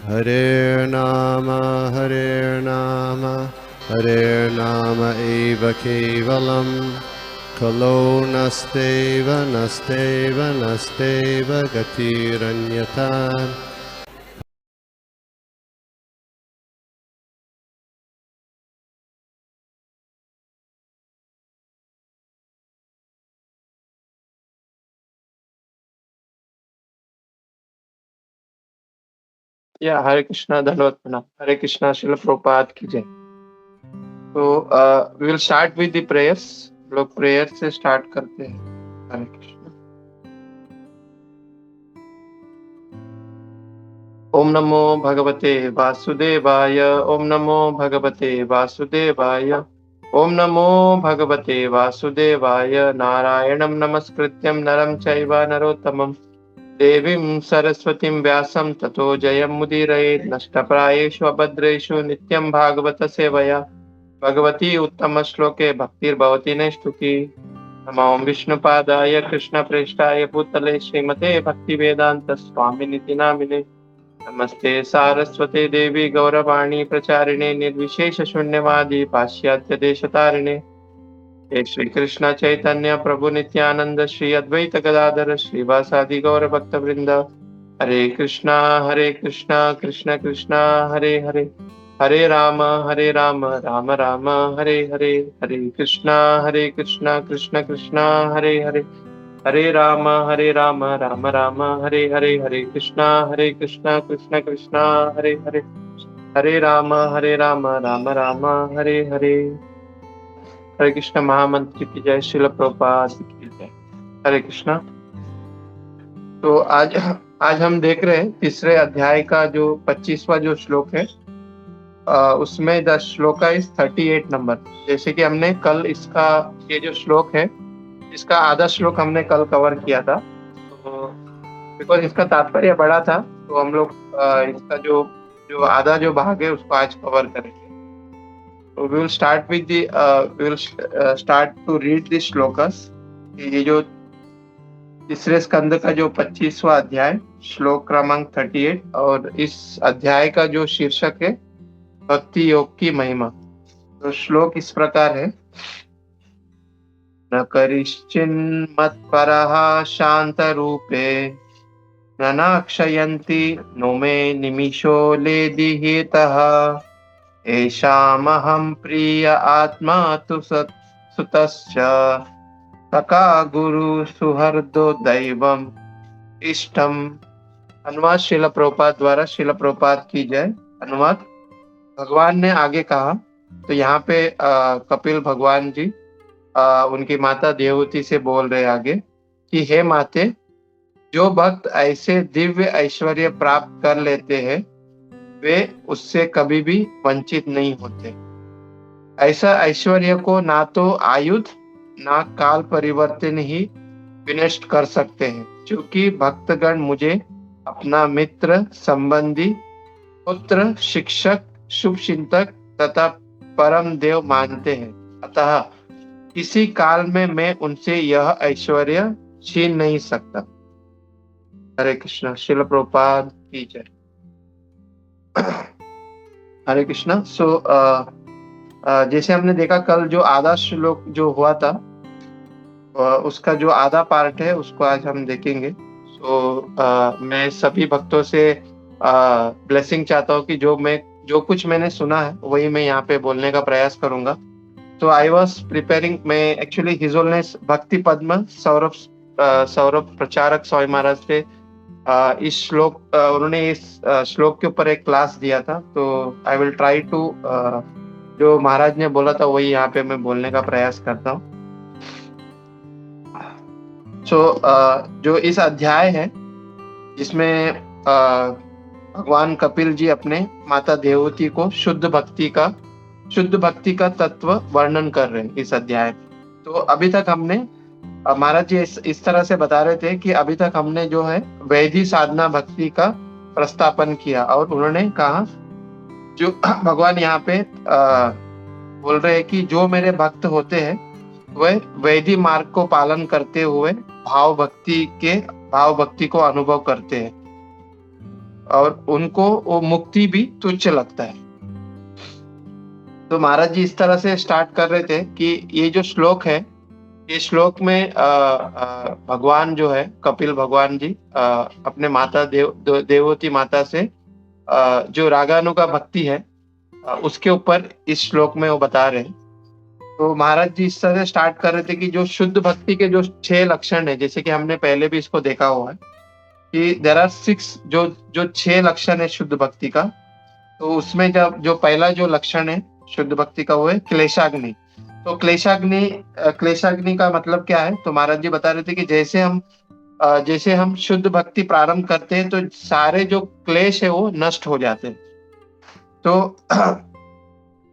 Hare Nama Hare Nama eva kevalam Kalo nasteva nasteva nasteva gatiranyata. या हरे कृष्णा धन्यवाद प्रणाम हरे कृष्णा श्रील प्रभुपाद की जय। तो we will start with the prayers. लोग प्रेयर से स्टार्ट करते हैं। हरे कृष्णा। ओम नमो भगवते वासुदेवाय। ओम नमो भगवते वासुदेवाय। ओम नमो भगवते वासुदेवाय। नारायणं नमस्कृत्यं नरं चैव नरोत्तमं देवीं सरस्वतीं व्यासं ततो जयमुदीरयेत्। नष्टप्रायेषु अभद्रेषु नित्यं भागवत सेवया भगवती उत्तम श्लोके भक्तिर्भवती नैष्ठुकी। नमो विष्णुपादाय कृष्णप्रेष्ठाय भूतले श्रीमते भक्तिवेदांत स्वामिनिति नामिने। नमस्ते सारस्वते देवी गौरवाणी प्रचारिणे निर्विशेष शून्यवादी पाश्चात्य देशतारिणे। हे श्री कृष्ण चैतन्य प्रभु नित्यानंद श्री अद्वैत गदाधर श्रीवासादि गौर भक्त वृंद। हरे कृष्णा कृष्ण कृष्णा हरे हरे हरे राम राम राम हरे हरे। हरे कृष्णा कृष्ण कृष्णा हरे हरे हरे राम राम राम हरे हरे। हरे कृष्णा कृष्ण कृष्णा हरे हरे हरे राम राम राम हरे हरे। हरे कृष्ण महामंत्र की जय। श्रील प्रभुपाद की जय। हरे कृष्णा। तो आज हम देख रहे हैं तीसरे अध्याय का जो 25वां जो श्लोक है। उसमें द श्लोका इज 38 नंबर। जैसे कि हमने कल इसका ये जो श्लोक है इसका आधा श्लोक हमने कल कवर किया था। तो बिकॉज इसका तात्पर्य बड़ा था तो हम लोग इसका जो आधा जो भाग है उसको आज कवर करेंगे। तो we will start with we will start to read the shlokas. ये जो तीसरे स्कंद का जो 25वां अध्याय श्लोक क्रमांक 38 और इस अध्याय का जो शीर्षक है भक्ति योग की महिमा। तो श्लोक इस प्रकार है। न करिश्चिन्मत्परः शान्तरूपे न क्षयन्ति नो मे निमिषो लेदिहेतः। येषामहं प्रिय आत्मा तु सुतश्च सखा गुरु सुहृदो दैवम इष्टम। अनुवाद श्रील प्रभुपाद द्वारा। श्रील प्रभुपाद की जय। अनुवाद। भगवान ने आगे कहा। तो यहाँ पे कपिल भगवान जी उनकी माता देवहूति से बोल रहे आगे कि हे माते, जो भक्त ऐसे दिव्य ऐश्वर्य प्राप्त कर लेते हैं वे उससे कभी भी वंचित नहीं होते। ऐसा ऐश्वर्य को ना तो आयुध ना काल परिवर्तन ही विनष्ट कर सकते हैं, क्योंकि भक्तगण मुझे अपना मित्र, संबंधी, पुत्र, शिक्षक, शुभ चिंतक तथा परम देव मानते हैं। अतः किसी काल में मैं उनसे यह ऐश्वर्य छीन नहीं सकता। हरे कृष्णा। श्रील प्रभुपाद की जय। हरे कृष्णा। सो जैसे हमने देखा कल जो आधा श्लोक जो हुआ था उसका जो आधा पार्ट है उसको आज हम देखेंगे। सो मैं सभी भक्तों से ब्लेसिंग चाहता हूँ कि जो कुछ मैंने सुना है वही मैं यहाँ पे बोलने का प्रयास करूंगा। तो आई वॉज प्रिपेयरिंग। मैं एक्चुअली हिज होलनेस भक्ति पद्म सौरभ प्रचारक स्वामी महाराज से इस श्लोक उन्होंने इस श्लोक के ऊपर एक क्लास दिया था। तो आई विल ट्राई टू जो महाराज ने बोला था वही यहाँ पे मैं बोलने का प्रयास करता हूँ। सो जो इस अध्याय है जिसमें भगवान कपिल जी अपने माता देवहूति को शुद्ध भक्ति का तत्व वर्णन कर रहे हैं इस अध्याय में। तो अभी तक हमने महाराज जी इस तरह से बता रहे थे कि अभी तक हमने जो है वैधि साधना भक्ति का प्रस्तापन किया और उन्होंने कहा जो भगवान यहाँ पे बोल रहे हैं कि जो मेरे भक्त होते हैं वह वैधि मार्ग को पालन करते हुए भाव भक्ति को अनुभव करते हैं। और उनको वो मुक्ति भी तुच्छ लगता है। तो महाराज जी इस तरह से स्टार्ट कर रहे थे कि ये जो श्लोक है, ये श्लोक में भगवान जो है कपिल भगवान जी अपने माता देववती माता से जो रागानुगा भक्ति है उसके ऊपर इस श्लोक में वो बता रहे हैं। तो महाराज जी इस तरह से स्टार्ट कर रहे थे कि जो शुद्ध भक्ति के जो 6 लक्षण है, जैसे कि हमने पहले भी इसको देखा हुआ है कि देयर आर 6 जो 6 लक्षण है शुद्ध भक्ति का। तो उसमें जब जो पहला जो लक्षण है शुद्ध भक्ति का वो है क्लेशाग्नि। तो क्लेशाग्नि का मतलब क्या है? तो महाराज जी बता रहे थे कि जैसे हम शुद्ध भक्ति प्रारंभ करते हैं तो सारे जो क्लेश है वो नष्ट हो जाते हैं।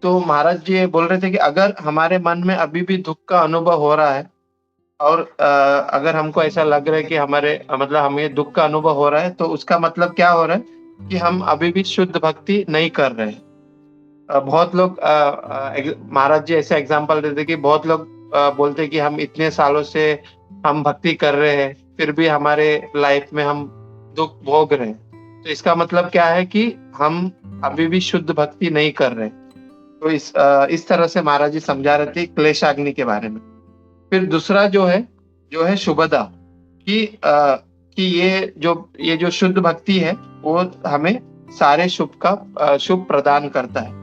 तो महाराज जी ये बोल रहे थे कि अगर हमारे मन में अभी भी दुख का अनुभव हो रहा है और अगर हमको ऐसा लग रहा है कि हमें दुख का अनुभव हो रहा है, तो उसका मतलब क्या हो रहा है कि हम अभी भी शुद्ध भक्ति नहीं कर रहे हैं। बहुत लोग महाराज जी ऐसे एग्जाम्पल देते कि बहुत लोग बोलते कि हम इतने सालों से हम भक्ति कर रहे हैं फिर भी हमारे लाइफ में हम दुख भोग रहे हैं। तो इसका मतलब क्या है कि हम अभी भी शुद्ध भक्ति नहीं कर रहे। तो इस तरह से महाराज जी समझा रहे थे क्लेशाग्नि के बारे में। फिर दूसरा जो है शुभदा कि ये जो शुद्ध भक्ति है वो हमें सारे शुभ प्रदान करता है।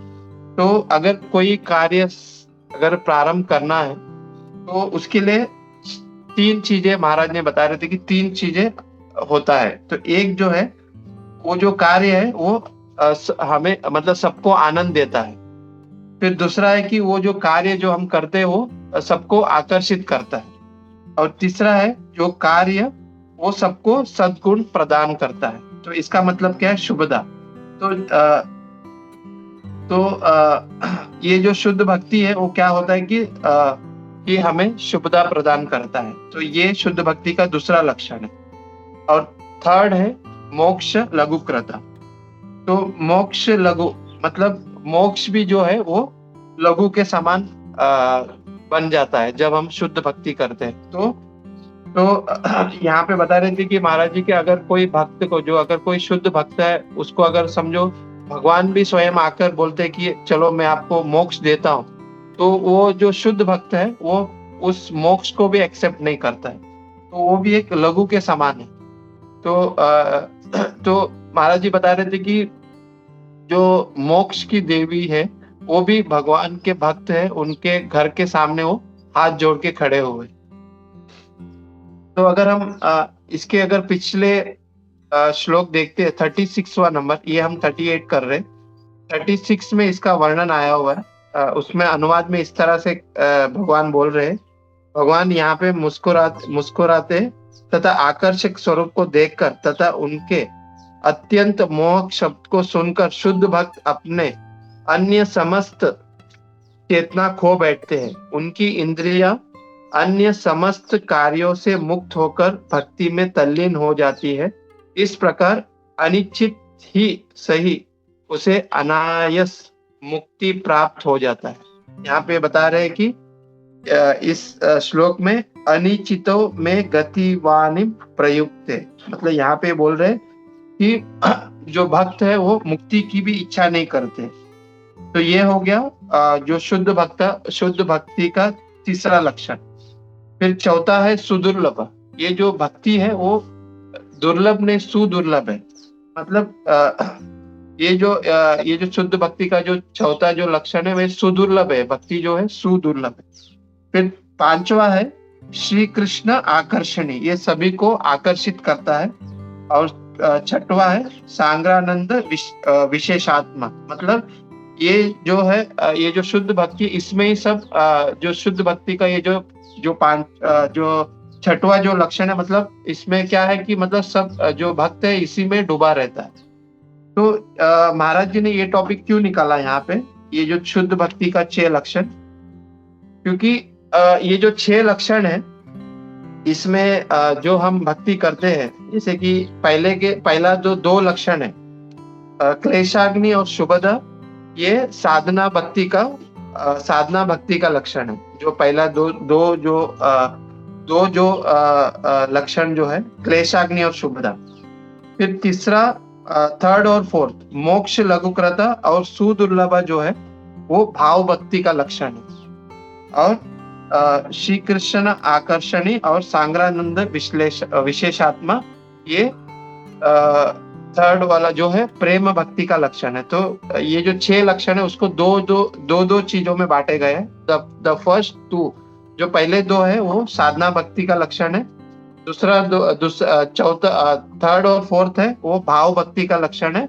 तो अगर कोई कार्य अगर प्रारंभ करना है तो उसके लिए 3 चीजें महाराज ने बता रहे थे कि 3 चीजें होता है। तो एक जो है वो जो कार्य है वो हमें मतलब सबको आनंद देता है। फिर दूसरा है कि वो जो कार्य जो हम करते हैं वो सबको आकर्षित करता है। और तीसरा है जो कार्य वो सबको सद्गुण प्रदान करता है। तो इसका मतलब क्या है? शुभदा। तो ये जो शुद्ध भक्ति है वो क्या होता है कि हमें शुभदा प्रदान करता है। तो ये शुद्ध भक्ति का दूसरा लक्षण है। और थर्ड है मोक्ष लघुकृता। तो मोक्ष लघु मतलब मोक्ष भी जो है वो लघु के समान बन जाता है जब हम शुद्ध भक्ति करते हैं। तो यहाँ पे बता रहे थे कि महाराज जी के अगर कोई भक्त को अगर कोई शुद्ध भक्त है उसको अगर समझो भगवान भी स्वयं आकर बोलते हैं कि चलो मैं आपको मोक्ष देता हूँ, तो वो जो शुद्ध भक्त है वो उस मोक्ष को भी एक्सेप्ट नहीं करता है। तो वो भी एक लघु के समान है। तो महाराज जी बता रहे थे कि जो मोक्ष की देवी है वो भी भगवान के भक्त है, उनके घर के सामने वो हाथ जोड़ के खड़े हुए। तो अगर हम इसके अगर पिछले श्लोक देखते हैं 36वां नंबर, ये हम 38 कर रहे हैं। 36 में इसका वर्णन आया हुआ है। उसमें अनुवाद में इस तरह से भगवान बोल रहे हैं। भगवान यहाँ पे मुस्कुराते तथा आकर्षक स्वरूप को देखकर तथा उनके अत्यंत मोहक शब्द को सुनकर शुद्ध भक्त अपने अन्य समस्त चेतना खो बैठते हैं। उनकी इंद्रियां अन्य समस्त कार्यों से मुक्त होकर भक्ति में तल्लीन हो जाती है। इस प्रकार अनिश्चित ही सही उसे अनायास मुक्ति प्राप्त हो जाता है। यहाँ पे बता रहे हैं कि इस श्लोक में अनिश्चितो में गतिवानी प्रयुक्त है। मतलब यहाँ पे बोल रहे कि जो भक्त है वो मुक्ति की भी इच्छा नहीं करते। तो ये हो गया जो शुद्ध भक्ति का तीसरा लक्षण। फिर चौथा है सुदुर्लभ। ये जो भक्ति है वो दुर्लभ नहीं सुदुर्लभ है। मतलब ये जो शुद्ध भक्ति का जो चौथा जो लक्षण है वह सुदुर्लभ है। भक्ति जो है सुदुर्लभ है। फिर 5वां है श्री कृष्ण आकर्षणी, ये सभी को आकर्षित करता है। और 6वां है सांग्रानंद विशेषात्मा। मतलब ये जो शुद्ध भक्ति, इसमें ही सब जो शुद्ध भक्ति का ये जो 6वां जो लक्षण है, मतलब इसमें क्या है कि मतलब सब जो भक्त है इसी में डूबा रहता है। तो महाराज जी ने ये टॉपिक क्यों निकाला यहाँ पे, ये जो शुद्ध भक्ति का 6 लक्षण? क्योंकि ये जो 6 लक्षण है इसमें जो हम भक्ति करते हैं, जैसे कि पहला जो 2 लक्षण है क्लेशाग्नि और शुभदा, ये साधना भक्ति का लक्षण है। जो पहला दो जो लक्षण जो है क्लेशाग्नि और शुभदा। फिर तीसरा थर्ड और फोर्थ मोक्ष लघुकृत और सुदुर्लभ जो है वो भाव भक्ति का लक्षण है। और श्री कृष्ण आकर्षणी और सांग्रानंद विशेषात्मा ये थर्ड वाला जो है प्रेम भक्ति का लक्षण है। तो ये जो 6 लक्षण है उसको दो चीजों में बांटे गए हैं। द फर्स्ट 2 जो पहले 2 है वो साधना भक्ति का लक्षण है। चौथा थर्ड और फोर्थ है वो भाव भक्ति का लक्षण है।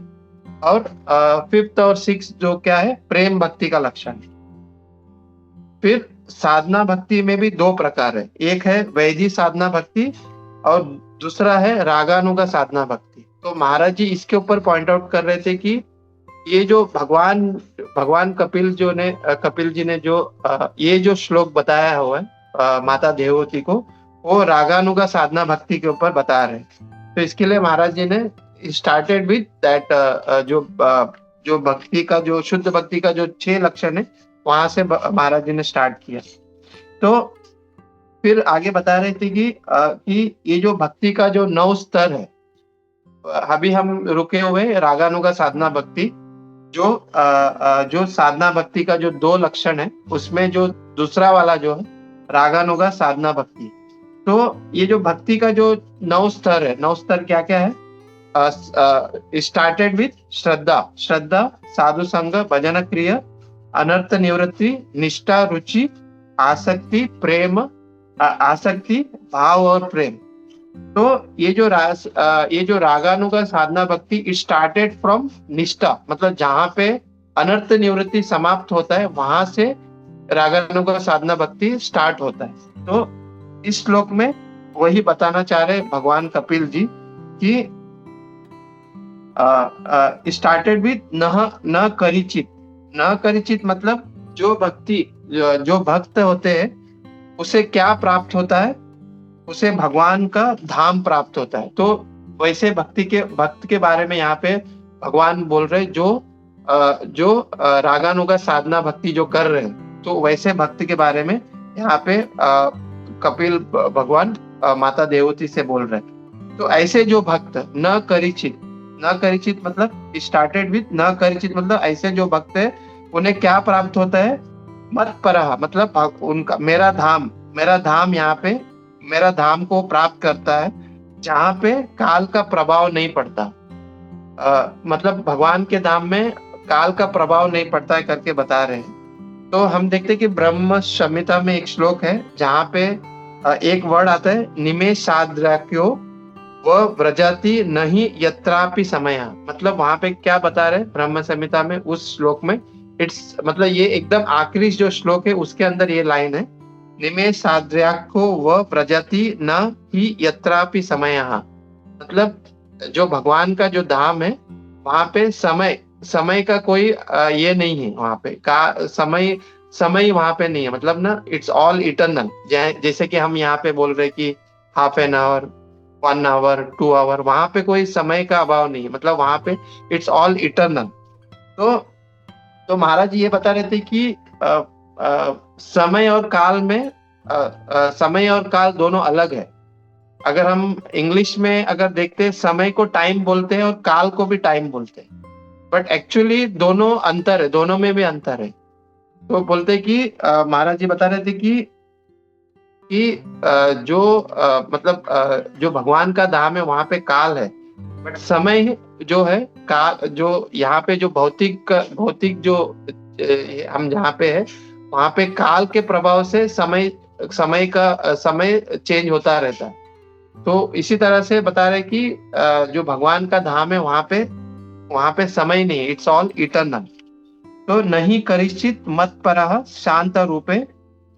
और फिफ्थ और 6 जो क्या है प्रेम भक्ति का लक्षण है। फिर साधना भक्ति में भी 2 प्रकार है, एक है वैधि साधना भक्ति और दूसरा है रागानुगा साधना भक्ति। तो महाराज जी इसके ऊपर पॉइंट आउट कर रहे थे कि ये जो भगवान कपिल जी ने जो ये जो श्लोक बताया हुआ है माता देवती को, वो रागानुगा साधना भक्ति के ऊपर बता रहे हैं। तो इसके लिए महाराज जी ने स्टार्टेड विद दैट जो भक्ति का जो शुद्ध भक्ति का जो 6 लक्षण है वहां से महाराज जी ने स्टार्ट किया। तो फिर आगे बता रहे थे कि ये जो भक्ति का जो 9 स्तर है, अभी हम रुके हुए रागानुगा साधना भक्ति, जो साधना भक्ति का जो 2 लक्षण है उसमें जो दूसरा वाला जो है रागानुगा साधना भक्ति। तो ये जो भक्ति का जो 9 स्तर है, 9 स्तर क्या क्या है? स्टार्टेड विथ श्रद्धा, साधु संग, भजन क्रिया, अनर्थ निवृत्ति, निष्ठा, रुचि, आसक्ति, प्रेम, आसक्ति, भाव और प्रेम। तो ये जो रागानुगा साधना भक्ति इट स्टार्टेड फ्रॉम निष्ठा, मतलब जहां पे अनर्थ निवृत्ति समाप्त होता है वहां से रागानुगा साधना भक्ति स्टार्ट होता है। तो इस श्लोक में वही बताना चाह रहे भगवान कपिल जी कि स्टार्टेड विद न करिचित मतलब जो भक्त होते हैं उसे क्या प्राप्त होता है? उसे भगवान का धाम प्राप्त होता है। तो वैसे भक्त के बारे में यहाँ पे भगवान बोल रहे जो रागानुगा साधना भक्ति जो कर रहे हैं, तो वैसे भक्त के बारे में यहाँ पे कपिल भगवान माता देवती से बोल रहे हैं। तो ऐसे जो भक्त न करिचित मतलब स्टार्टेड विद न करिचित मतलब ऐसे जो भक्त है उन्हें क्या प्राप्त होता है? मत परहा मतलब उनका मेरा धाम यहाँ पे मेरा धाम को प्राप्त करता है जहाँ पे काल का प्रभाव नहीं पड़ता। मतलब भगवान के धाम में काल का प्रभाव नहीं पड़ता है करके बता रहे हैं। तो हम देखते हैं कि ब्रह्म संहिता में एक श्लोक है जहाँ पे एक वर्ड आता है निमेषाद्राक्यो व व्रजति नहीं यत्रापि समय। मतलब वहां पे क्या बता रहे ब्रह्म संहिता में उस श्लोक में, इट्स मतलब ये एकदम आखिरी जो श्लोक है उसके अंदर ये लाइन है निमेषाद्राक्यो व व्रजति न ही यत्रापि समय। मतलब जो भगवान का जो धाम है वहां पे समय का कोई ये नहीं है, वहां पे का समय वहां पे नहीं है। मतलब ना इट्स ऑल इटर्नल। जैसे कि हम यहाँ पे बोल रहे कि half an hour, 1 hour, 2 hour, वहां पे कोई समय का अभाव नहीं है। मतलब वहां पे इट्स ऑल इटर्नल। तो महाराज जी ये बता रहे थे कि समय और काल में समय और काल दोनों अलग है। अगर हम इंग्लिश में अगर देखते हैं समय को टाइम बोलते हैं और काल को भी टाइम बोलते हैं, बट एक्चुअली दोनों अंतर है, दोनों में भी अंतर है। तो बोलते कि महाराज जी बता रहे थे कि जो भगवान का धाम है वहां पे काल है, बट समय जो है जो यहाँ पे जो भौतिक जो हम जहाँ पे है वहां पे काल के प्रभाव से समय चेंज होता रहता है। तो इसी तरह से बता रहे कि जो भगवान का धाम है वहां पे समय नहीं है, इट्स ऑल इटर्नल। तो नहीं करिचित मत परह शांत रूपे,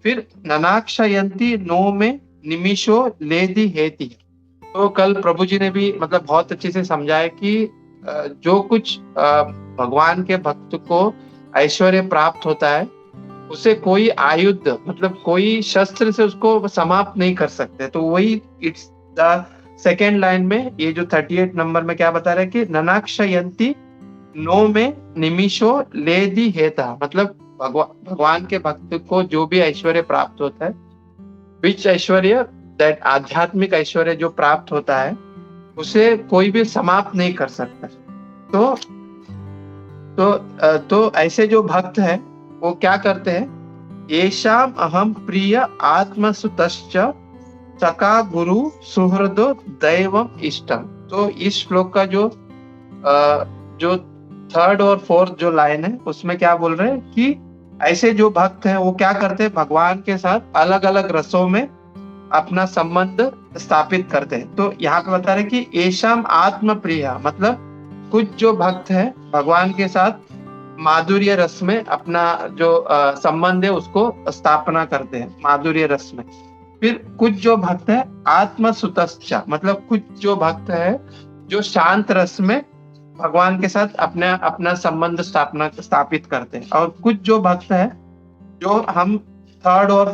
फिर ननाक्षयंती नो में निमिषो लेदी हेती। तो कल प्रभु जी ने भी मतलब बहुत अच्छे से समझाया कि जो कुछ भगवान के भक्त को ऐश्वर्य प्राप्त होता है उसे कोई आयुध मतलब कोई शस्त्र से उसको समाप्त नहीं कर सकते। तो वही इट्स द सेकेंड लाइन में ये जो 38 नंबर में क्या बता रहे हैं कि ननाक्षयंती नो में निमिषो लेदी हेता। मतलब भगवान के भक्त को जो भी ऐश्वर्य प्राप्त होता है, विच ऐश्वर्य दैट आध्यात्मिक ऐश्वर्य जो प्राप्त होता है उसे कोई भी समाप्त नहीं कर सकता। तो तो ऐसे जो भक्त है वो क्या करते हैं, येषाम अहम प्रिय आत्मसुतश्च सका गुरु सुहृदो दैवम इष्टम। तो इस श्लोक का जो थर्ड और फोर्थ जो लाइन है उसमें क्या बोल रहे हैं कि ऐसे जो भक्त हैं वो क्या करते हैं, भगवान के साथ अलग अलग रसों में अपना संबंध स्थापित करते हैं। तो यहाँ पे बता रहे कि येषाम आत्म प्रिय, मतलब कुछ जो भक्त है भगवान के साथ माधुर्य रस में अपना जो संबंध है उसको स्थापना करते हैं माधुर्य रस में। फिर कुछ जो भक्त है आत्मसुतश्च, मतलब कुछ जो भक्त है जो शांत रस में भगवान के साथ अपना संबंध स्थापित करते हैं। और कुछ जो भक्त है जो हम थर्ड और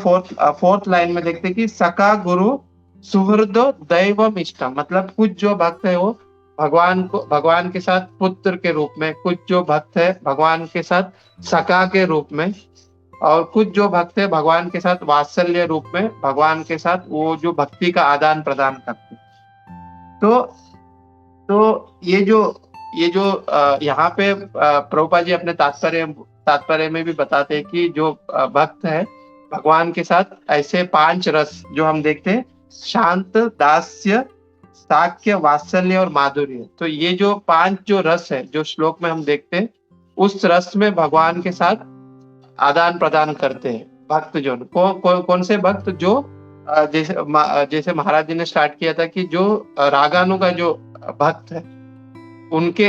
फोर्थ लाइन में देखते हैं कि सका गुरु सुहृदो दैवम इष्टम, मतलब कुछ जो भक्त है वो भगवान के साथ पुत्र के रूप में, कुछ जो भक्त है भगवान के साथ सखा के रूप में, और कुछ जो भक्त है भगवान के साथ वात्सल्य रूप में भगवान के साथ वो जो भक्ति का आदान प्रदान करते हैं। तो ये जो यहाँ पे प्रभुपाद जी अपने तात्पर्य में भी बताते हैं कि जो भक्त है भगवान के साथ ऐसे 5 रस जो हम देखते हैं, शांत, दास्य, साक्य, वात्सल्य और माधुर्य। तो ये जो 5 जो रस है जो श्लोक में हम देखते हैं, उस रस में भगवान के साथ आदान प्रदान करते हैं भक्त जो कौन से भक्त जो जैसे महाराज जी ने स्टार्ट किया था कि जो रागानु का जो भक्त है उनके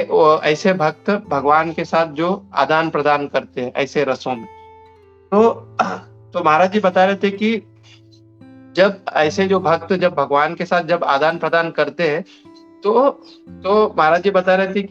ऐसे भक्त भगवान के साथ जो आदान प्रदान करते हैं ऐसे रसों में। तो महाराज जी बता रहे थे कि जब ऐसे जो भक्त जब भगवान के साथ जब आदान प्रदान करते हैं तो महाराज जी बता रहे थे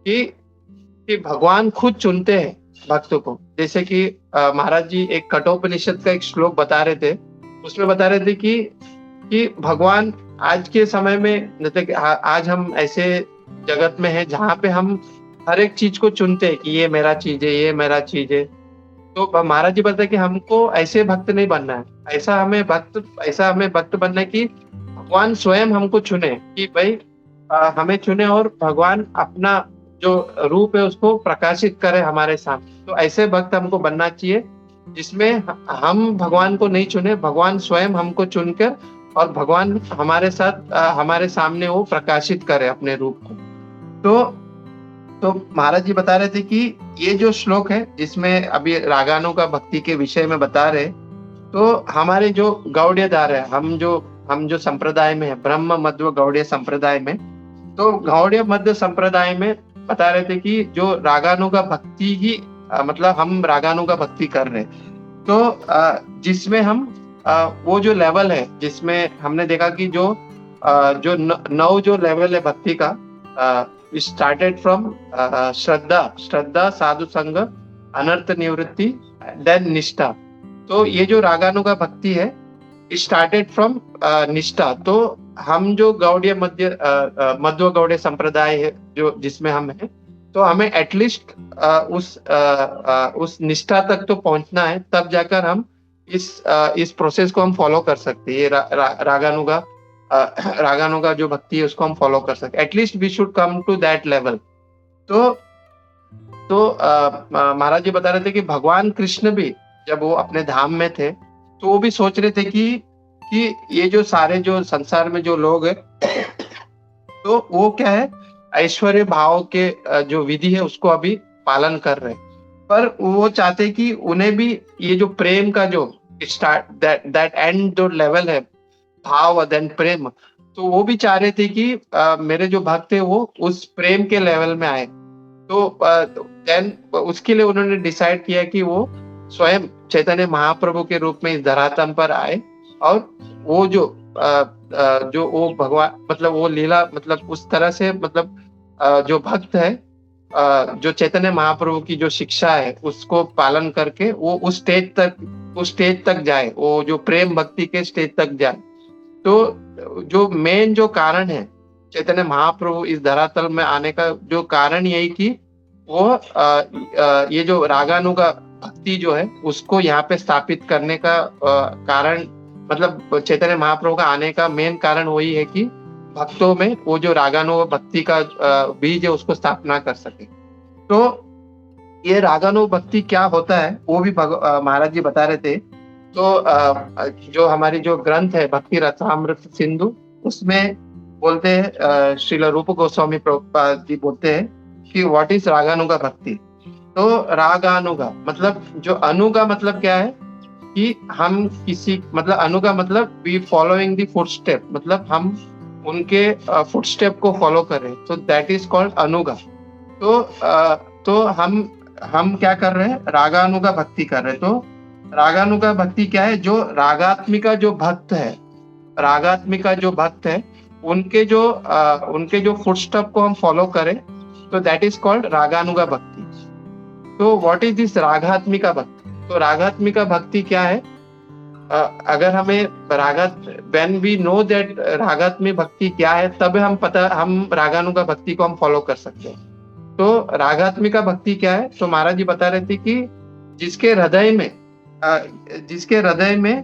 कि भगवान खुद चुनते हैं भक्त को। जैसे कि महाराज जी एक कठोपनिषद का एक श्लोक बता रहे थे, उसमें बता रहे थे कि भगवान आज के समय में, जैसे आज हम ऐसे जगत में है जहाँ पे हम हर एक चीज को चुनते हैं कि ये मेरा चीज है, ये मेरा चीज है। तो महाराज जी बताते कि हमको ऐसे भक्त नहीं बनना है, ऐसा हमें भक्त बनना है कि भगवान स्वयं हमको चुने, कि भाई हमें चुने और भगवान अपना जो रूप है उसको प्रकाशित करे हमारे सामने। तो ऐसे भक्त हमको बनना चाहिए जिसमें हम भगवान को नहीं चुने, भगवान स्वयं हमको चुनकर और भगवान हमारे साथ हमारे सामने वो प्रकाशित करे अपने रूप को। तो महाराज जी बता रहे थे कि ये जो श्लोक है जिसमें अभी रागानों का भक्ति के विषय में बता रहे, तो हमारे जो गौड़ीयधार है, हम जो संप्रदाय में है, ब्रह्म मध्व गौड़ीय संप्रदाय में, तो गौड़ीय मध्य संप्रदाय में बता रहे थे कि जो रागानों का भक्ति ही मतलब हम रागानों का भक्ति कर रहे हैं। तो जिसमें हम वो जो लेवल है जिसमें हमने देखा कि जो 9 जो लेवल है भक्ति का, स्टार्टेड फ्रॉम श्रद्धा, साधु संग, अनर्थ निवृत्ति, देन निष्ठा। तो ये जो रागानों का भक्ति है स्टार्टेड फ्रॉम निष्ठा। तो हम जो गौड़ीय मध्व गौड़ीय संप्रदाय है जो जिसमें हम हैं, तो हमें एटलीस्ट उस निष्ठा तक तो पहुंचना है, तब जाकर हम इस प्रोसेस को हम फॉलो कर सकते हैं। ये रागानों का जो भक्ति है उसको हम फॉलो कर सकते, at least we should come to that level. तो महाराज जी बता रहे थे कि भगवान कृष्ण भी जब वो अपने धाम में थे तो वो भी सोच रहे थे कि ये जो सारे जो संसार में जो लोग हैं तो वो क्या है, ऐश्वर्य भाव के जो विधि है उसको अभी पालन कर रहे हैं, पर वो चाहते कि उन्हें भी ये जो प्रेम का जो स्टार्ट दैट एंड जो लेवल है भाव देन प्रेम, तो वो भी चाह रहे थे कि मेरे जो भक्त है वो उस प्रेम के लेवल में आए। तो देन उसके लिए उन्होंने डिसाइड किया कि वो स्वयं चैतन्य महाप्रभु के रूप में इस धरातल पर आए, और वो जो वो भगवान मतलब वो लीला मतलब उस तरह से मतलब जो भक्त है जो चैतन्य महाप्रभु की जो शिक्षा है उसको पालन करके वो उस स्टेज तक जाए, वो जो प्रेम भक्ति के स्टेज तक जाए। तो जो मेन जो कारण है चैतन्य महाप्रभु इस धरातल में आने का जो कारण यही कि वो ये जो रागानु का भक्ति जो है उसको यहाँ पे स्थापित करने का कारण, मतलब चैतन्य महाप्रभु का आने का मेन कारण वही है कि भक्तों में वो जो रागानुग भक्ति का बीज है उसको स्थापना कर सके। तो ये रागानुग भक्ति क्या होता है वो भी महाराज जी बता रहे थे। तो जो हमारी जो ग्रंथ है भक्ति रसामृत सिंधु, उसमें बोलते हैं श्रील रूप गोस्वामी प्रभुपाद जी बोलते हैं कि व्हाट इज रागानुगा भक्ति। तो रागानुगा मतलब जो अनुगा मतलब क्या है कि हम किसी मतलब अनुगा मतलब वी फॉलोइंग द फुटस्टेप, मतलब हम उनके फुटस्टेप को फॉलो कर रहे हैं, तो दैट इज कॉल्ड अनुगा। तो हम क्या कर रहे हैं, रागानुगा भक्ति कर रहे हैं। तो रागानुगा भक्ति क्या है, जो रागात्मिका जो भक्त है, रागात्मिका जो भक्त है उनके जो फुटस्टेप को हम फॉलो करें, तो दैट इज कॉल्ड रागानुगा भक्ति। तो व्हाट इज दिस रागात्मिका भक्ति? तो रागात्मिका भक्ति क्या है? अगर हमें व्हेन वी नो दैट रागात्मिक भक्ति क्या है, तब हम रागानुगा भक्ति को हम फॉलो कर सकते हैं। तो रागात्मिका भक्ति क्या है? तो महाराज जी बता रहे थे कि जिसके हृदय में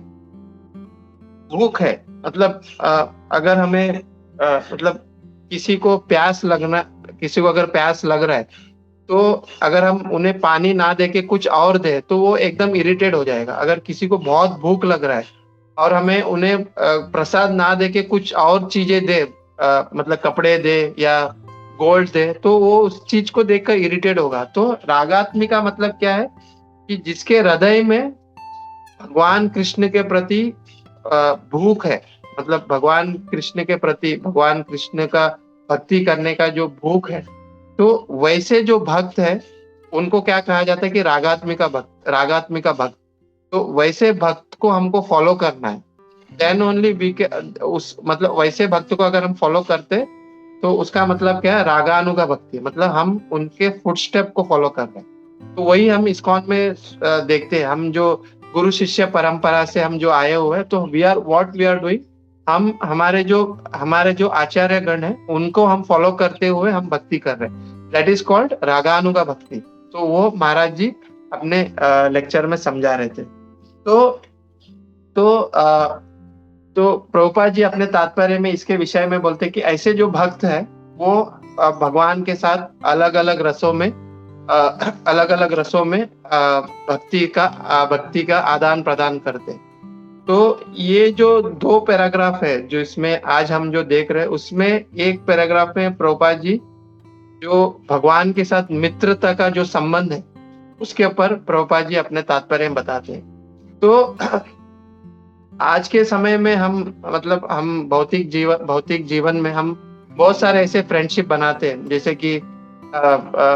भूख है, मतलब अगर हमें मतलब किसी को अगर प्यास लग रहा है, तो अगर हम उन्हें पानी ना दे के कुछ और दे तो वो एकदम इरिटेट हो जाएगा। अगर किसी को बहुत भूख लग रहा है और हमें उन्हें प्रसाद ना दे के कुछ और चीजें दे, मतलब कपड़े दे या गोल्ड दे, तो वो उस चीज को देखकर इरिटेट होगा। तो रागात्मिका मतलब क्या है कि जिसके हृदय में भगवान कृष्ण के प्रति भूख है, मतलब भगवान कृष्ण के प्रति, भगवान कृष्ण का भक्ति करने का जो भूख है, तो वैसे जो भक्त है उनको क्या कहा जाता है कि रागात्मिका भक्त। तो वैसे भक्त को हमको फॉलो करना है, देन ओनली वी मतलब वैसे भक्त को अगर हम फॉलो करते तो उसका मतलब क्या है, रागानुगा भक्ति, मतलब हम उनके फुटस्टेप को फॉलो कर रहे हैं। तो वही हम इस्कॉन में देखते हैं। हम जो गुरु शिष्य परंपरा से हम जो आए हुए हैं, तो वी आर डूइंग, हम हमारे जो आचार्य गण है उनको हम फॉलो करते हुए हम भक्ति कर रहे हैं, दैट इज कॉल्ड रागानुगा भक्ति। तो वो महाराज जी अपने लेक्चर में समझा रहे थे। तो प्रभुपाद जी अपने तात्पर्य में इसके विषय में बोलते कि ऐसे जो भक्त है वो भगवान के साथ अलग अलग रसों में भक्ति का आदान प्रदान करते। तो ये जो 2 पैराग्राफ है जो इसमें आज हम जो देख रहे हैं, उसमें एक पैराग्राफ में प्रभुपाद जी जो भगवान के साथ मित्रता का जो संबंध है उसके ऊपर प्रभुपाद जी अपने तात्पर्य में बताते हैं। तो आज के समय में हम भौतिक जीवन में हम बहुत सारे ऐसे फ्रेंडशिप बनाते हैं, जैसे कि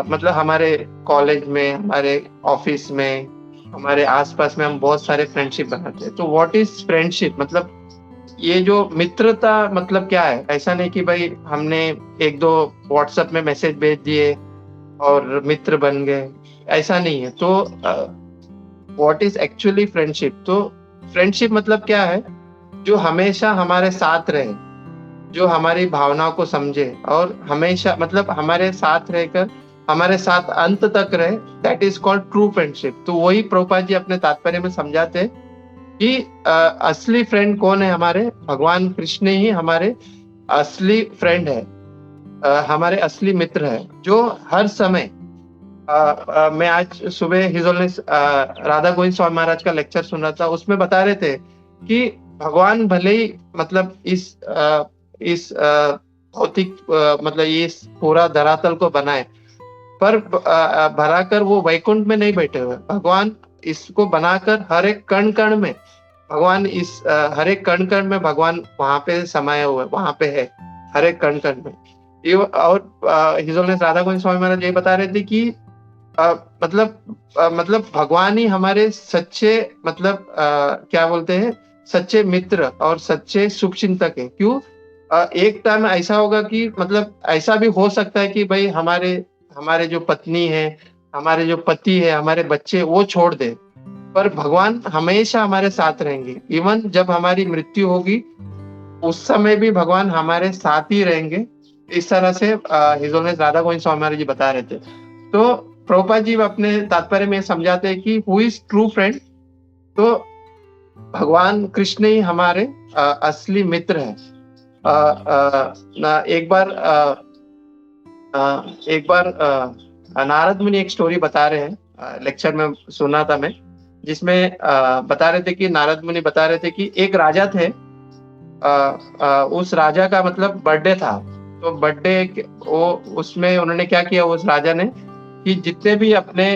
मतलब हमारे कॉलेज में, हमारे ऑफिस में, हमारे आसपास में हम बहुत सारे फ्रेंडशिप बनाते हैं। तो व्हाट इज फ्रेंडशिप? मतलब ये जो मित्रता मतलब क्या है? ऐसा नहीं कि भाई हमने 1-2 व्हाट्सएप में मैसेज भेज दिए और मित्र बन गए, ऐसा नहीं है। तो व्हाट इज एक्चुअली फ्रेंडशिप? तो फ्रेंडशिप मतलब क्या है, जो हमेशा हमारे साथ रहे, जो हमारी भावनाओं को समझे और हमेशा मतलब हमारे साथ रहकर हमारे साथ अंत तक रहे, that is called true friendship. तो वही प्रभुपाद जी अपने तात्पर्य में समझाते हैं कि असली फ्रेंड कौन है? हमारे भगवान कृष्ण ही हमारे असली फ्रेंड है, हमारे असली मित्र है, जो हर समय मैं आज सुबह हिज होलिनेस राधा गोविंद स्वामी महाराज का लेक्चर सुन रहा था, उसमें बता रहे थे कि भगवान भले ही मतलब इस भौतिक मतलब ये पूरा धरातल को बनाए, पर भराकर वो वैकुंठ में नहीं बैठे हुए। भगवान इसको बनाकर हर एक कण कण में भगवान वहां पे समाये हुए, वहां पे है हर एक कण कण में। और हिज होलिनेस राधा गोविंद स्वामी महाराज ये बता रहे थे कि मतलब भगवान ही हमारे सच्चे मतलब क्या बोलते हैं, सच्चे मित्र और सच्चे शुभचिंतक है। क्यों? एक टाइम ऐसा होगा कि मतलब ऐसा भी हो सकता है कि भाई हमारे जो पत्नी है, हमारे जो पति है, हमारे बच्चे वो छोड़ दे, पर भगवान हमेशा हमारे साथ रहेंगे। इवन जब हमारी मृत्यु होगी उस समय भी भगवान हमारे साथ ही रहेंगे। इस तरह से हिज होलिनेस राधा गोविंद स्वामी महाराज जी बता रहे थे। तो प्रभुपाद जी अपने तात्पर्य में समझाते हैं कि हु इज ट्रू फ्रेंड? तो भगवान कृष्ण ही हमारे असली मित्र है। ना एक बार नारद मुनि एक स्टोरी बता रहे हैं, लेक्चर में सुना था मैं, जिसमें बता रहे थे कि नारद मुनि बता रहे थे कि एक राजा थे। उस राजा का मतलब बर्थडे था। तो वो उसमें उन्होंने क्या किया उस राजा ने कि जितने भी अपने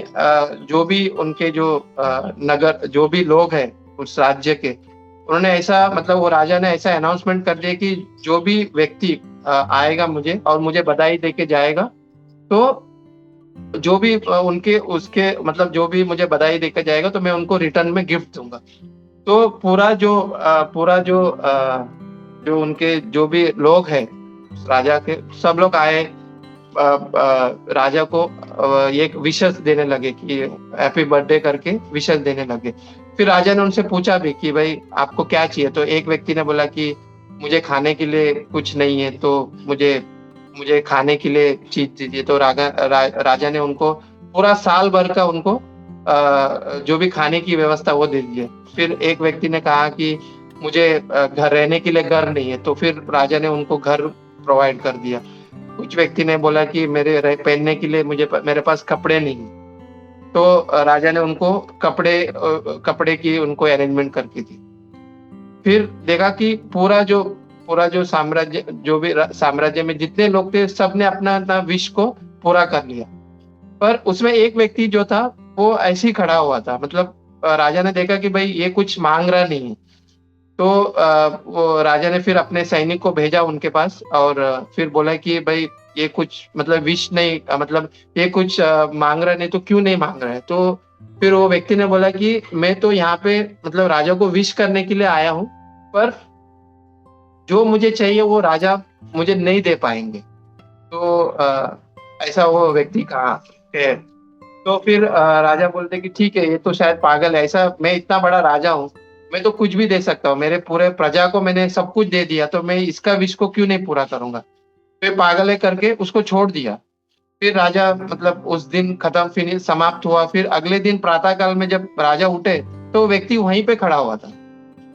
जो भी उनके जो नगर जो भी लोग हैं उस राज्य के, उन्होंने ऐसा मतलब वो राजा ने ऐसा अनाउंसमेंट कर दिया कि जो भी व्यक्ति आएगा मुझे और मुझे बधाई देके जाएगा, तो जो भी उनके उसके मतलब जो भी मुझे बधाई देकर जाएगा तो मैं उनको रिटर्न में गिफ्ट दूँगा। तो जो उनके जो भी लोग हैं, राजा के सब लोग आए, राजा को एक विशेस देने लगे कि हैप्पी बर्थडे करके विशेस देने लगे। फिर राजा ने उनसे पूछा भी कि भाई आपको क्या चाहिए? तो एक व्यक्ति ने बोला कि मुझे खाने के लिए कुछ नहीं है, तो मुझे मुझे खाने के लिए चीज़ दीजिए। तो राजा ने उनको पूरा साल भर का उनको जो भी खाने की व्यवस्था वो दे दिए। फिर एक व्यक्ति ने कहा कि मुझे घर रहने के लिए घर नहीं है, तो फिर राजा ने उनको घर प्रोवाइड कर दिया। कुछ व्यक्ति ने बोला कि पहनने के लिए मेरे पास कपड़े नहीं हैं, तो राजा ने उनको कपड़े की उनको अरेंजमेंट करके दी। फिर देखा कि पूरा जो साम्राज्य जो भी साम्राज्य में जितने लोग थे सबने अपना विश को पूरा कर लिया। पर उसमें एक व्यक्ति जो था वो ऐसे ही खड़ा हुआ था। मतलब राजा ने देखा कि भाई ये कुछ मांग रहा नहीं है। तो वो राजा ने फिर अपने सैनिक को भेजा उनके पास और फिर बोला कि भाई ये कुछ मतलब विश नहीं मतलब ये कुछ मांग रहा नहीं तो क्यों नहीं मांग रहा है? तो फिर वो व्यक्ति ने बोला कि मैं तो यहाँ पे मतलब राजा को विश करने के लिए आया हूँ, पर जो मुझे चाहिए वो राजा मुझे नहीं दे पाएँगे। तो ऐसा वो व्यक्ति कहा है। तो फिर राजा बोलते कि ठीक है, ये तो शायद पागल है, ऐसा मैं इतना बड़ा राजा हूँ, मैं तो कुछ भी दे सकता हूँ, मेरे पूरे प्रजा को मैंने सब कुछ दे दिया, तो मैं इसका विश को क्यों नहीं पूरा करूँगा? तो ये पागल है करके उसको छोड़ दिया। फिर राजा मतलब उस दिन खत्म फिनिश समाप्त हुआ, फिर अगले दिन प्रातः काल में जब राजा उठे, तो वो व्यक्ति वहीं पे खड़ा हुआ था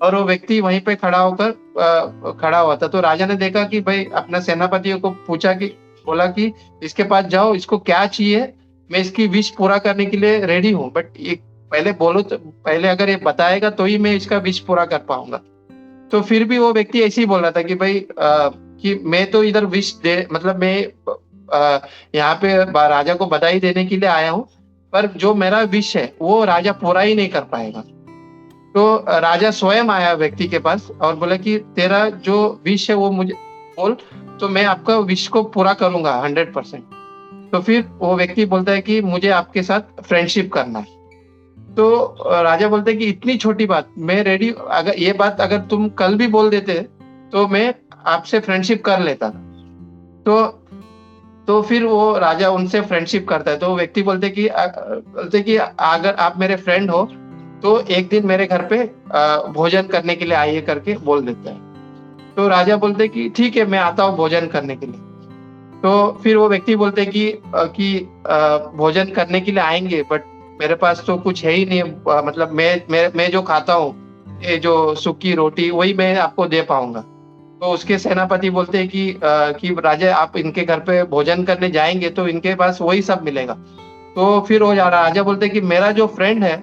और वो व्यक्ति वहीं पे खड़ा हुआ था। तो राजा ने देखा कि भाई अपना सेनापतियों को पूछा कि बोला कि इसके पास जाओ, इसको क्या चाहिए? मैं इसकी विश पूरा करने के लिए रेडी हूँ, बट ये पहले अगर ये बताएगा तो ही मैं इसका विश पूरा कर पाऊँगा। तो फिर भी वो व्यक्ति ऐसे ही बोल रहा था कि भाई कि मैं तो इधर विश दे मतलब मैं यहाँ पे राजा को बधाई देने के लिए आया हूँ, पर जो मेरा विश है वो राजा पूरा ही नहीं कर पाएगा। तो राजा स्वयं आया व्यक्ति के पास और बोला कि तेरा जो विश है वो मुझे बोल, तो मैं आपका विश को पूरा करूँगा 100%। तो फिर वो व्यक्ति बोलता है कि मुझे आपके साथ फ्रेंडशिप करना है। तो राजा बोलते हैं कि इतनी छोटी बात, मैं रेडी, अगर ये बात अगर तुम कल भी बोल देते, तो मैं आपसे फ्रेंडशिप कर लेता। तो फिर वो राजा उनसे फ्रेंडशिप करता है। तो वो व्यक्ति बोलते कि अगर आप मेरे फ्रेंड हो, तो एक दिन मेरे घर पे भोजन करने के लिए आइए करके बोल देता है। तो राजा बोलते हैं कि ठीक है, मैं आता हूँ भोजन करने के लिए। तो फिर वो व्यक्ति बोलते हैं कि भोजन करने के लिए आएँगे, बट मेरे पास तो कुछ है ही नहीं। मतलब मैं जो खाता हूँ, ये जो सूखी रोटी वही मैं आपको दे पाऊँगा। तो उसके सेनापति बोलते हैं कि राजा आप इनके घर पे भोजन करने जाएँगे तो इनके पास वही सब मिलेगा। तो फिर वो राजा बोलते हैं कि मेरा जो फ्रेंड है,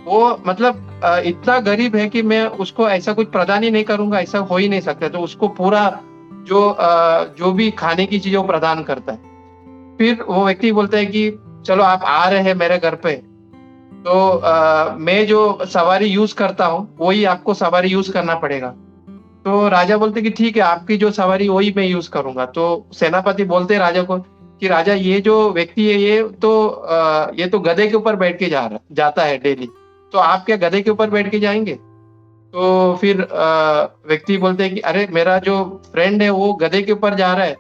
वो मतलब इतना गरीब है कि मैं उसको ऐसा कुछ प्रदान ही नहीं करूँगा, ऐसा हो ही नहीं सकता। तो उसको पूरा जो भी खाने की चीज़ें वो प्रदान करता है। फिर वो व्यक्ति बोलता है कि चलो आप आ रहे हैं मेरे घर पे, तो मैं जो सवारी यूज़ करता हूँ, वही आपको सवारी यूज़ करना पड़ेगा। तो राजा बोलते कि ठीक है, आपकी जो सवारी वही मैं यूज़ करूँगा। तो सेनापति बोलते हैं राजा को कि राजा ये जो व्यक्ति है ये तो गधे के ऊपर बैठ के जाता है डेली, तो आप क्या गधे के ऊपर बैठ के जाएँगे? तो फिर व्यक्ति बोलते हैं कि अरे मेरा जो फ्रेंड है वो गधे के ऊपर जा रहा है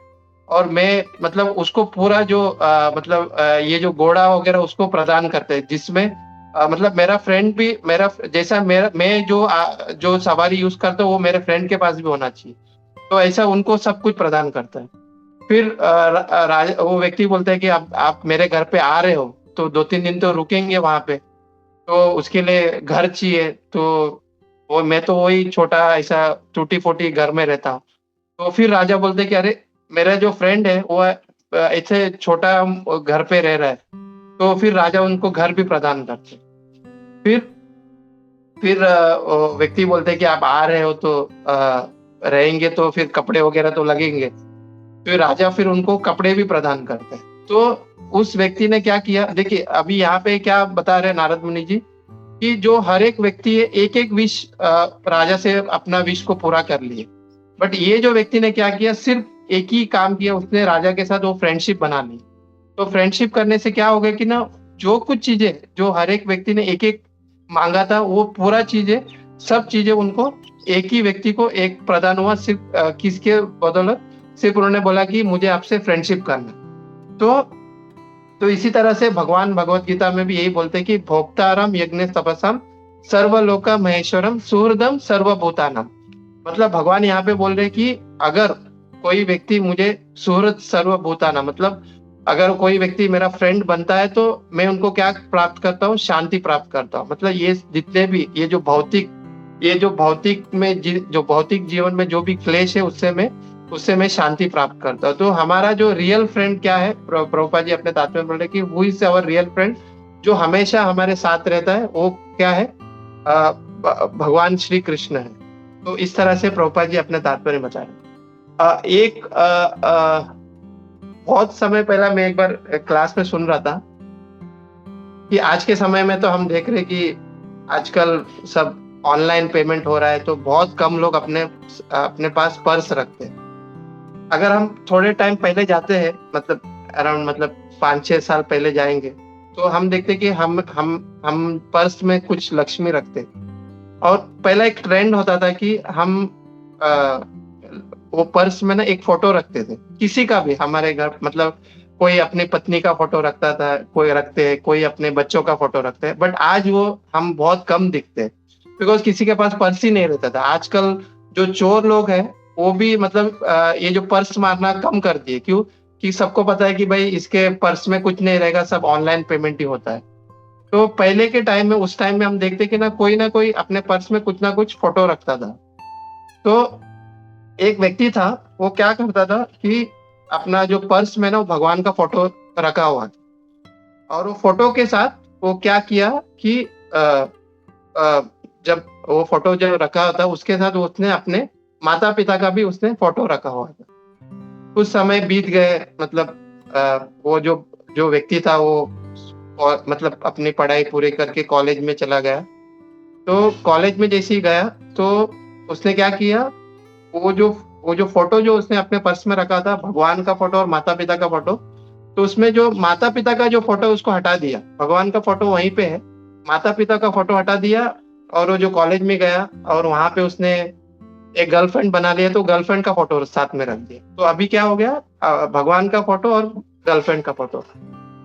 और मैं मतलब उसको पूरा जो ये जो घोड़ा वगैरह उसको प्रदान करते हैं, जिसमें मतलब मेरा फ्रेंड भी मेरा जैसा मेरा मैं जो सवारी यूज़ करता हूँ वो मेरे फ्रेंड के पास भी होना चाहिए। तो ऐसा उनको सब कुछ प्रदान करता है। फिर वो व्यक्ति बोलता है कि आप मेरे घर पे आ रहे हो, तो 2-3 दिन तो रुकेंगे वहाँ पे। तो उसके लिए घर चाहिए, तो वो मैं तो वही छोटा ऐसा टूटी-फूटी घर में रहता हूँ। तो फिर राजा बोलते कि अरे मेरा जो फ्रेंड है वो ऐसे छोटा घर पे रह रहा है। तो फिर राजा उनको घर भी प्रदान करते। फिर वो व्यक्ति बोलते कि आप आ रहे हो तो रहेंगे तो फिर कपड़े वगैरह तो लगेंगे। फिर राजा फिर उनको कपड़े भी प्रदान करते हैं। तो उस व्यक्ति ने क्या किया, देखिए अभी यहाँ पे क्या बता रहे नारद मुनि जी कि जो हर एक व्यक्ति है एक एक विश राजा से अपना विश को पूरा कर लिए। बट ये जो व्यक्ति ने क्या किया, सिर्फ एक ही काम किया, उसने राजा के साथ वो फ्रेंडशिप बना ली। तो फ्रेंडशिप करने से क्या हो गया कि ना, जो कुछ चीजें जो हर एक व्यक्ति ने एक एक मांगा था वो पूरा चीजें, सब चीजें उनको एक ही व्यक्ति को एक प्रदान हुआ। सिर्फ किसके बदौलत, सिर्फ उन्होंने बोला कि मुझे आपसे फ्रेंडशिप करना। तो इसी तरह से भगवान भगवत गीता में भी यही बोलते हैं कि भोक्तारम यज्ञ तपसम सर्वलोक महेश्वरम सुहृदम सर्वभूतानम। मतलब भगवान यहाँ पे बोल रहे कि अगर कोई व्यक्ति मुझे सुहृद सर्वभूतानम, मतलब अगर कोई व्यक्ति मेरा फ्रेंड बनता है तो मैं उनको क्या प्राप्त करता हूँ, शांति प्राप्त करता हूँ। मतलब ये जितने भी ये जो भौतिक जीवन में जो भी क्लेश है उससे मैं शांति प्राप्त करता हूँ। तो हमारा जो रियल फ्रेंड क्या है, प्रभुपाद जी अपने तात्पर्य में बोल रहे कि who is our real friend, जो हमेशा हमारे साथ रहता है, वो क्या है, भगवान श्री कृष्ण है। तो इस तरह से प्रभुपाद जी अपने तात्पर्य बता रहे। एक बहुत समय पहला मैं एक बार क्लास में सुन रहा था कि आज के समय में तो हम देख रहे कि आजकल सब ऑनलाइन पेमेंट हो रहा है, तो बहुत कम लोग अपने पास पर्स रखते हैं। अगर हम थोड़े टाइम पहले जाते हैं, मतलब अराउंड 5-6 साल पहले जाएंगे, तो हम देखते कि हम पर्स में कुछ लक्ष्मी रखते। और पहला एक ट्रेंड होता था कि हम वो पर्स में ना एक फोटो रखते थे, किसी का भी हमारे घर, मतलब कोई अपनी पत्नी का फोटो रखता था, कोई अपने बच्चों का फोटो रखते हैं। बट आज वो हम बहुत कम दिखते हैं, बिकॉज किसी के पास पर्स ही नहीं रहता था। आजकल जो चोर लोग हैं वो भी ये जो पर्स मारना कम कर दिए। क्यों? कि सबको पता है कि भाई इसके पर्स में कुछ नहीं रहेगा, सब ऑनलाइन पेमेंट ही होता है। तो पहले के टाइम में, उस टाइम में हम देखते कि ना कोई अपने पर्स में कुछ ना कुछ फोटो रखता था। तो एक व्यक्ति था, वो क्या करता था कि अपना जो पर्स में ना वो भगवान का फोटो रखा हुआ था। और वो फोटो के साथ वो क्या किया कि जब वो फोटो जब रखा था उसके साथ उसने अपने माता पिता का भी उसने फोटो रखा हुआ था। कुछ समय बीत गए, वो जो व्यक्ति था वो अपनी पढ़ाई पूरी करके कॉलेज में चला गया। तो कॉलेज में जैसे ही गया तो उसने क्या किया, वो जो फोटो जो उसने अपने पर्स में रखा था, भगवान का फोटो और माता पिता का फोटो, तो उसमें जो माता पिता का जो फोटो उसको हटा दिया, भगवान का फोटो वहीं पे है, माता पिता का फोटो हटा दिया। और वो जो कॉलेज में गया और वहां पे उसने एक गर्लफ्रेंड बना लिया, तो गर्लफ्रेंड का फोटो साथ में रख दिया। तो अभी क्या हो गया, भगवान का फोटो और गर्लफ्रेंड का फोटो।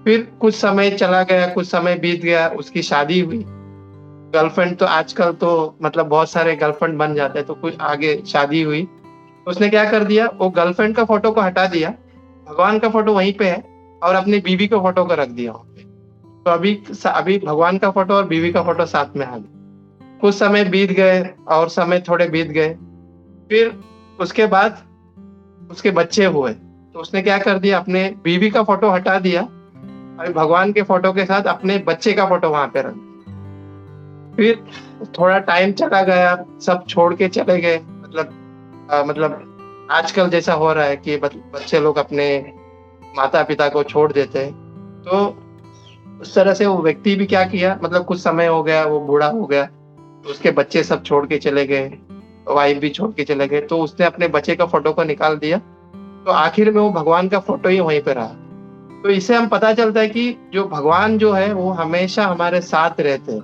फिर कुछ समय चला गया, कुछ समय बीत गया, उसकी शादी हुई। गर्लफ्रेंड तो आजकल तो बहुत सारे गर्लफ्रेंड बन जाते हैं, तो कुछ आगे शादी हुई। उसने क्या कर दिया, वो गर्लफ्रेंड का फोटो को हटा दिया, भगवान का फोटो वहीं पे है और अपनी बीवी का फोटो को रख दिया वहां पे। तो अभी भगवान का फोटो और बीवी का फोटो साथ में आ गया। कुछ समय बीत गए और समय थोड़े बीत गए, फिर उसके बाद उसके बच्चे हुए। तो उसने क्या कर दिया, अपने बीवी का फोटो हटा दिया और भगवान के फोटो के साथ अपने बच्चे का फोटो वहां पे रख दिया। फिर थोड़ा टाइम चला गया, सब छोड़ के चले गए। आजकल जैसा हो रहा है कि बच्चे लोग अपने माता पिता को छोड़ देते हैं। तो उस तरह से वो व्यक्ति भी क्या किया, कुछ समय हो गया, वो बूढ़ा हो गया, तो उसके बच्चे सब छोड़ के चले गए, वाइफ भी छोड़ के चले गए। तो उसने अपने बच्चे का फोटो को निकाल दिया, तो आखिर में वो भगवान का फोटो ही वहीं पे रहा। तो इससे हम पता चलता है कि जो भगवान जो है वो हमेशा हमारे साथ रहते हैं,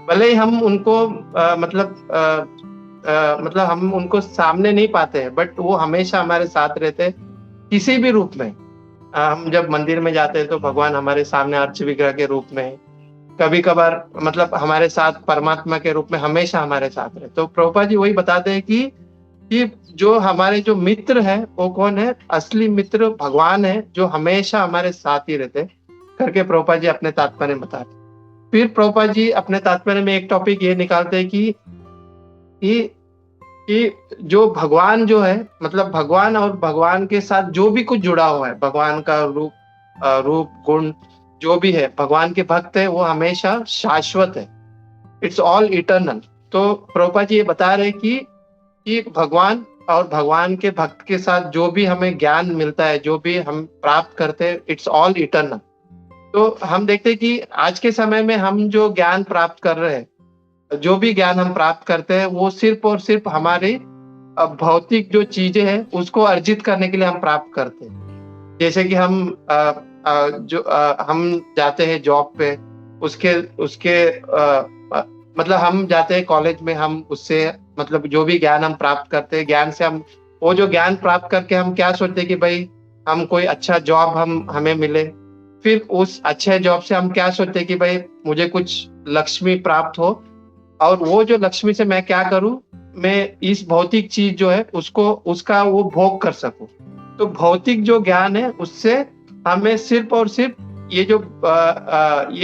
भले ही हम उनको हम उनको सामने नहीं पाते हैं, बट वो हमेशा हमारे साथ रहते हैं किसी भी रूप में। हम जब मंदिर में जाते हैं तो भगवान हमारे सामने अर्च विग्रह के रूप में, कभी कभार हमारे साथ परमात्मा के रूप में हमेशा हमारे साथ रहते। तो प्रभुपाद जी वही बताते हैं कि जो हमारे जो मित्र है वो कौन है, असली मित्र भगवान है, जो हमेशा हमारे साथ ही रहते करके प्रभुपाद जी अपने तात्पर्य में बताते। फिर प्रभुपाद जी अपने तात्पर्य में एक टॉपिक ये निकालते हैं कि कि जो भगवान जो है, मतलब भगवान और भगवान के साथ जो भी कुछ जुड़ा हुआ है, भगवान का रूप गुण जो भी है, भगवान के भक्त है, वो हमेशा शाश्वत है। It's all eternal. तो प्रभुपाद जी ये बता रहे कि भगवान और भगवान के भक्त के साथ जो भी हमें ज्ञान मिलता है, जो भी हम प्राप्त करते हैं, इट्स ऑल इटर्नल। तो हम देखते हैं कि आज के समय में हम जो ज्ञान प्राप्त कर रहे हैं, जो भी ज्ञान हम प्राप्त करते हैं, वो सिर्फ और सिर्फ हमारी भौतिक जो चीजें हैं उसको अर्जित करने के लिए हम प्राप्त करते हैं। जैसे कि हम जाते हैं जॉब पे, उसके उसके मतलब हम जाते हैं कॉलेज में, हम उससे मतलब जो भी ज्ञान हम प्राप्त करते हैं, ज्ञान से हम वो जो ज्ञान प्राप्त करके हम क्या सोचते हैं कि भाई हम कोई अच्छा जॉब हमें मिले। फिर उस अच्छे जॉब से हम क्या सोचते हैं कि भाई मुझे कुछ लक्ष्मी प्राप्त हो, और वो जो लक्ष्मी से मैं क्या करूं, मैं इस भौतिक चीज जो है उसका वो भोग कर सकूं। तो भौतिक जो ज्ञान है उससे हमें सिर्फ और सिर्फ ये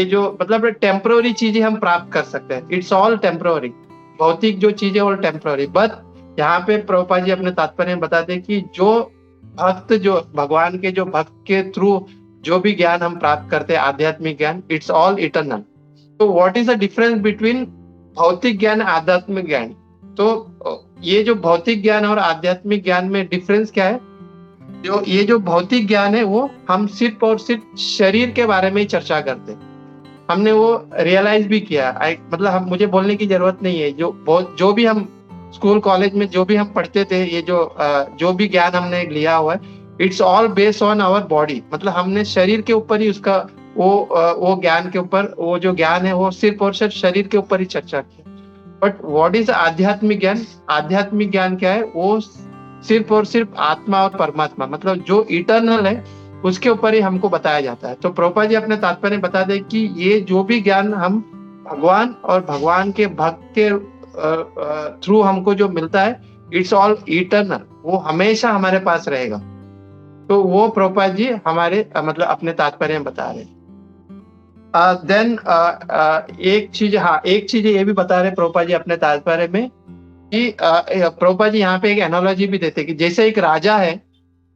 जो मतलब टेम्पररी चीजें हम प्राप्त कर सकते हैं। It's all temporary. भौतिक जो चीजें ऑल टेम्पररी। बट यहाँ पे प्रभुपाद जी अपने तात्पर्य में बताते हैं कि जो भक्त, जो भगवान के जो भक्त के थ्रू जो भी ज्ञान हम प्राप्त करते हैं, आध्यात्मिक ज्ञान, इट्स ऑल इटर्नल। तो what is the difference between भौतिक ज्ञान आध्यात्मिक ज्ञान? तो ये जो भौतिक ज्ञान और आध्यात्मिक ज्ञान में डिफरेंस क्या है? ये जो भौतिक ज्ञान है वो हम सिर्फ और सिर्फ शरीर के बारे में ही चर्चा करते हैं। हमने वो रियलाइज भी किया। मतलब मुझे बोलने की जरूरत नहीं है। जो भी हम स्कूल कॉलेज में जो भी हम पढ़ते थे, ये जो भी ज्ञान हमने लिया हुआ है, it's all based on our body. मतलब हमने शरीर के ऊपर ही उसका वो ज्ञान के ऊपर, वो जो ज्ञान है वो सिर्फ और सिर्फ शरीर के ऊपर ही चर्चा की। बट व्हाट इज आध्यात्मिक ज्ञान? आध्यात्मिक ज्ञान क्या है? वो सिर्फ और सिर्फ आत्मा और परमात्मा, मतलब जो इटर्नल है, उसके ऊपर ही हमको बताया जाता है। तो प्रभुपाद जी अपने तात्पर्य बता दे कि ये जो भी ज्ञान हम भगवान और भगवान के भक्त के थ्रू हमको जो मिलता है, इट्स ऑल इटर्नल। वो हमेशा हमारे पास रहेगा। तो वो प्रभुपाद जी हमारे मतलब अपने तात्पर्य में बता रहे हैं। देन एक चीज ये भी बता रहे प्रभुपाद जी अपने तात्पर्य में कि प्रभुपाद जी यहाँ पे एक एनालॉजी भी देते हैं कि जैसे एक राजा है,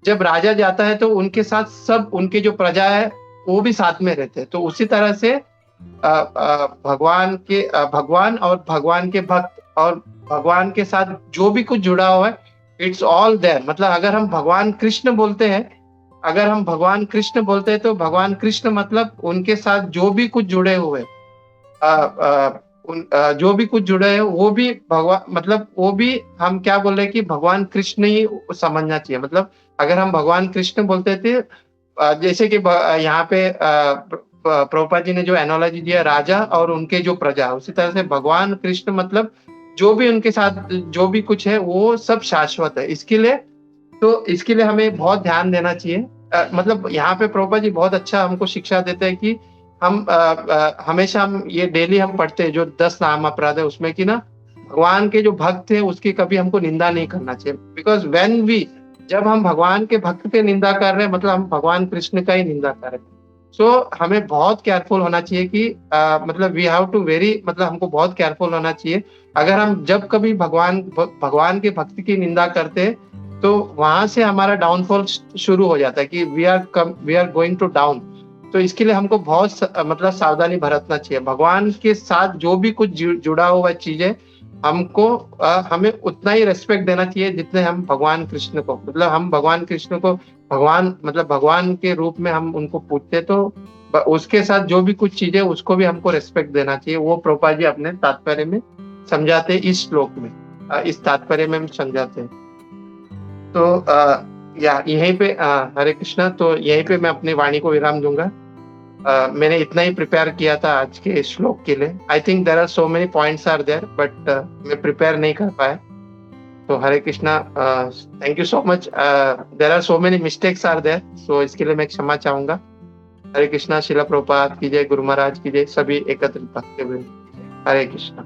जब राजा जाता है तो उनके साथ सब उनके जो प्रजा है वो भी साथ में रहते हैं। तो उसी तरह से भगवान और भगवान के भक्त और भगवान के साथ जो भी कुछ जुड़ा हुआ है, इट्स ऑल देयर। मतलब अगर हम भगवान कृष्ण बोलते हैं तो भगवान कृष्ण मतलब उनके साथ जो भी कुछ जुड़े हुए जो भी कुछ जुड़े हैं वो भी भगवान, मतलब वो भी हम क्या बोल रहे हैं कि भगवान कृष्ण ही समझना चाहिए। मतलब अगर हम भगवान कृष्ण बोलते थे, जैसे कि यहाँ पे प्रभुपाद जी ने जो एनालॉजी दिया राजा और उनके जो प्रजा, उसी तरह से भगवान कृष्ण मतलब जो भी उनके साथ जो भी कुछ है वो सब शाश्वत है। इसके लिए हमें बहुत ध्यान देना चाहिए। मतलब यहाँ पे प्रभुपाद जी बहुत अच्छा हमको शिक्षा देते हैं कि हम हमेशा हम ये डेली हम पढ़ते हैं जो 10 नाम अपराध है उसमें कि ना भगवान के जो भक्त है उसकी कभी हमको निंदा नहीं करना चाहिए। बिकॉज जब हम भगवान के भक्त पे निंदा कर रहे हैं, मतलब हम भगवान कृष्ण का ही निंदा कर रहे हैं। सो हमें बहुत केयरफुल होना चाहिए कि मतलब वी हैव टू मतलब हमको बहुत केयरफुल होना चाहिए। अगर हम जब कभी भगवान के भक्त की निंदा करते हैं तो वहां से हमारा डाउनफॉल शुरू हो जाता है कि we are going to down. तो इसके लिए हमको बहुत मतलब सावधानी बरतना चाहिए। भगवान के साथ जो भी कुछ जुड़ा हुआ चीजें हमें उतना ही रेस्पेक्ट देना चाहिए जितने हम भगवान कृष्ण को, मतलब हम भगवान कृष्ण को भगवान के रूप में हम उनको पूछते, तो उसके साथ जो भी कुछ चीजें उसको भी हमको रेस्पेक्ट देना चाहिए। वो प्रभुपाद जी अपने तात्पर्य में समझाते हैं, इस श्लोक में इस तात्पर्य में हम समझाते हैं। तो यहीं पे हरे कृष्णा, तो यहीं पे मैं अपनी वाणी को विराम दूंगा। मैंने इतना ही प्रिपेयर किया था आज के श्लोक के लिए। I think there are so many points are there, but मैं प्रिपेयर नहीं कर पाया। तो Hare Krishna, thank you so much. There are so many mistakes are there, so इसके लिए मैं क्षमा चाहूंगा। हरे कृष्णा, शिला प्रभुपाद की जय, गुरु महाराज की जय, सभी एकत्रित भक्त के हरे कृष्णा।